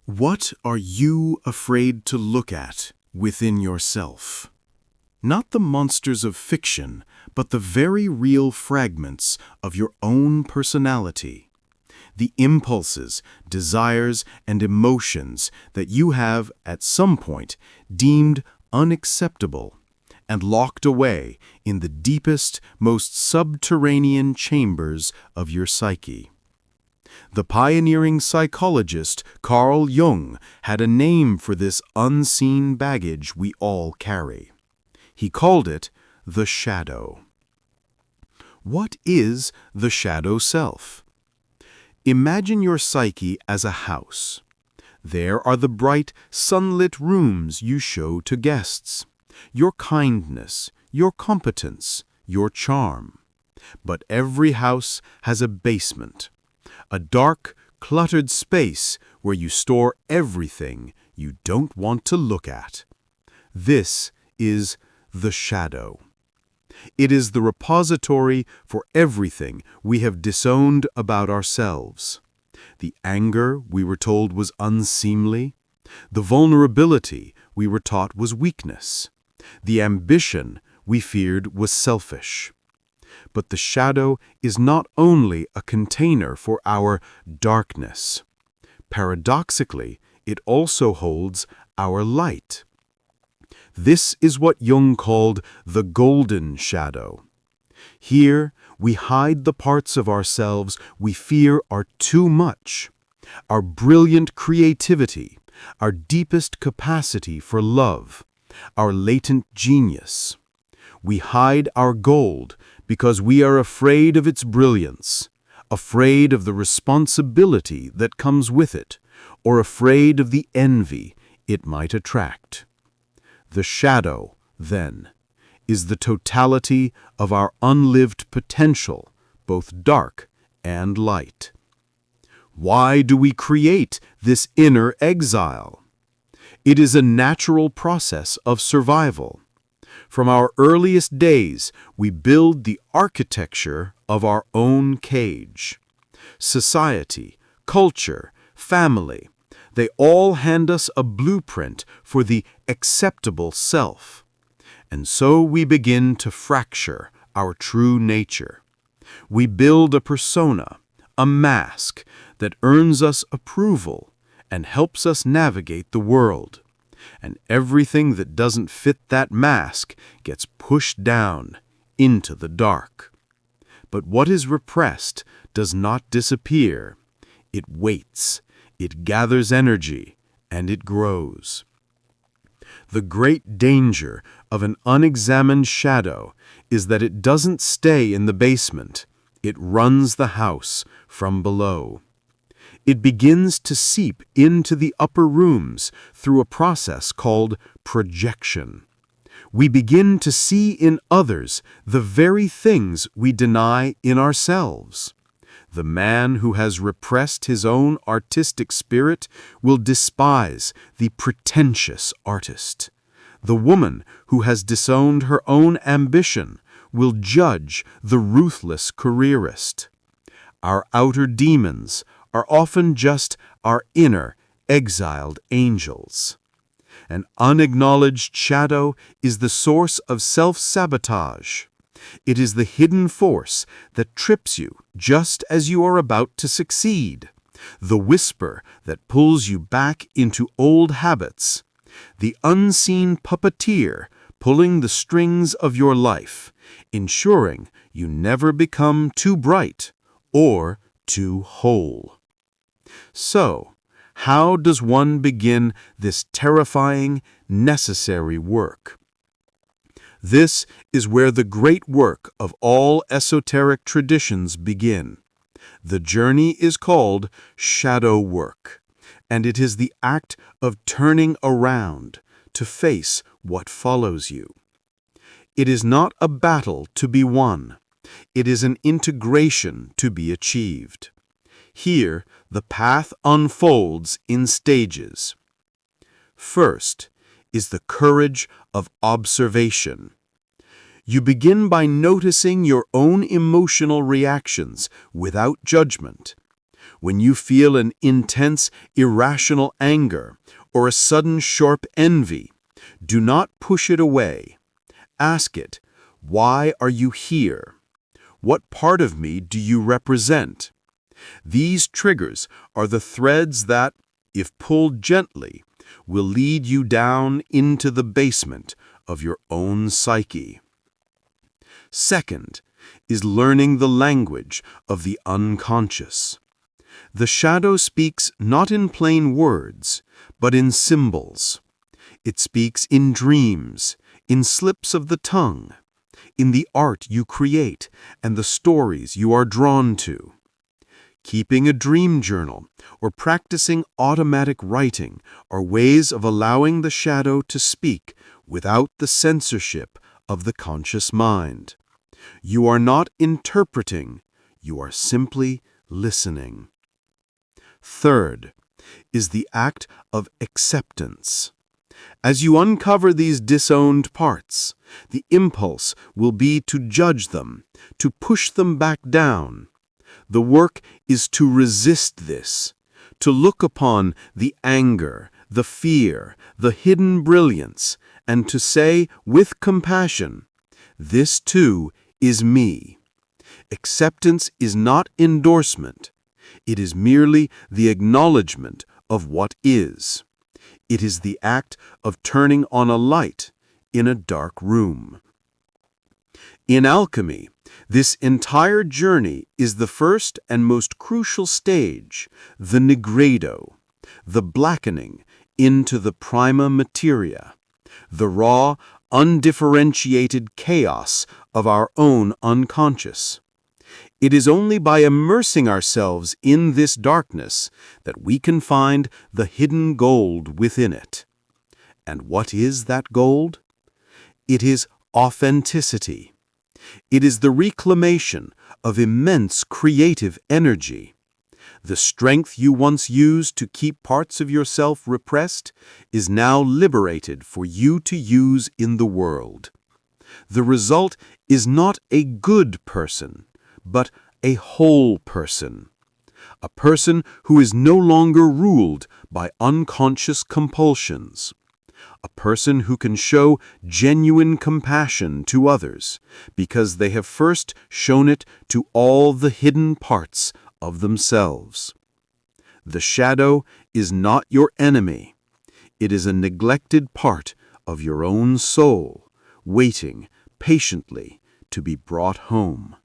What are you afraid to look at within yourself? Not the monsters of fiction, but the very real fragments of your own personality. The impulses, desires, and emotions that you have, at some point, deemed unacceptable and locked away in the deepest, most subterranean chambers of your psyche. The pioneering psychologist Carl Jung had a name for this unseen baggage we all carry. He called it the shadow. What is the shadow self? Imagine your psyche as a house. There are the bright, sunlit rooms you show to guests, your kindness, your competence, your charm. But every house has a basement. A dark, cluttered space where you store everything you don't want to look at. This is the shadow. It is the repository for everything we have disowned about ourselves. The anger we were told was unseemly, the vulnerability we were taught was weakness, the ambition we feared was selfish. But the shadow is not only a container for our darkness. Paradoxically, it also holds our light. This is what Jung called the golden shadow. Here, we hide the parts of ourselves we fear are too much, our brilliant creativity, our deepest capacity for love, our latent genius. We hide our gold because we are afraid of its brilliance, afraid of the responsibility that comes with it, or afraid of the envy it might attract. The shadow, then, is the totality of our unlived potential, both dark and light. Why do we create this inner exile? It is a natural process of survival. From our earliest days, we build the architecture of our own cage. Society, culture, family, they all hand us a blueprint for the acceptable self. And so we begin to fracture our true nature. We build a persona, a mask that earns us approval and helps us navigate the world. And everything that doesn't fit that mask gets pushed down into the dark. But what is repressed does not disappear. It waits, it gathers energy, and it grows. The great danger of an unexamined shadow is that it doesn't stay in the basement. It runs the house from below. It begins to seep into the upper rooms through a process called projection. We begin to see in others the very things we deny in ourselves. The man who has repressed his own artistic spirit will despise the pretentious artist. The woman who has disowned her own ambition will judge the ruthless careerist. Our outer demons are often just our inner, exiled angels. An unacknowledged shadow is the source of self-sabotage. It is the hidden force that trips you just as you are about to succeed, the whisper that pulls you back into old habits, the unseen puppeteer pulling the strings of your life, ensuring you never become too bright or too whole. So, how does one begin this terrifying, necessary work? This is where the great work of all esoteric traditions begin. The journey is called shadow work, and it is the act of turning around to face what follows you. It is not a battle to be won. It is an integration to be achieved. Here, the path unfolds in stages. First is the courage of observation. You begin by noticing your own emotional reactions without judgment. When you feel an intense, irrational anger or a sudden sharp envy, do not push it away. Ask it, why are you here? What part of me do you represent? These triggers are the threads that, if pulled gently, will lead you down into the basement of your own psyche. Second is learning the language of the unconscious. The shadow speaks not in plain words, but in symbols. It speaks in dreams, in slips of the tongue, in the art you create and the stories you are drawn to. Keeping a dream journal or practicing automatic writing are ways of allowing the shadow to speak without the censorship of the conscious mind. You are not interpreting, you are simply listening. Third is the act of acceptance. As you uncover these disowned parts, the impulse will be to judge them, to push them back down. The work is to resist this, to look upon the anger, the fear, the hidden brilliance, and to say with compassion, "This too is me." Acceptance is not endorsement. It is merely the acknowledgement of what is. It is the act of turning on a light in a dark room. In alchemy, this entire journey is the first and most crucial stage, the nigredo, the blackening into the prima materia, the raw, undifferentiated chaos of our own unconscious. It is only by immersing ourselves in this darkness that we can find the hidden gold within it. And what is that gold? It is authenticity. It is the reclamation of immense creative energy. The strength you once used to keep parts of yourself repressed is now liberated for you to use in the world. The result is not a good person, but a whole person. A person who is no longer ruled by unconscious compulsions. A person who can show genuine compassion to others because they have first shown it to all the hidden parts of themselves. The shadow is not your enemy. It is a neglected part of your own soul, waiting patiently to be brought home.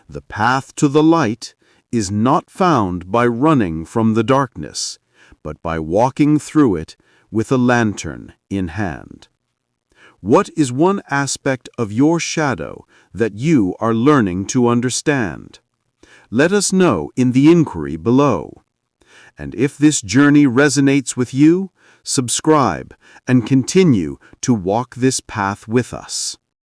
The path to the light is not found by running from the darkness, but by walking through it with a lantern in hand. What is one aspect of your shadow that you are learning to understand? Let us know in the inquiry below. And if this journey resonates with you, subscribe and continue to walk this path with us.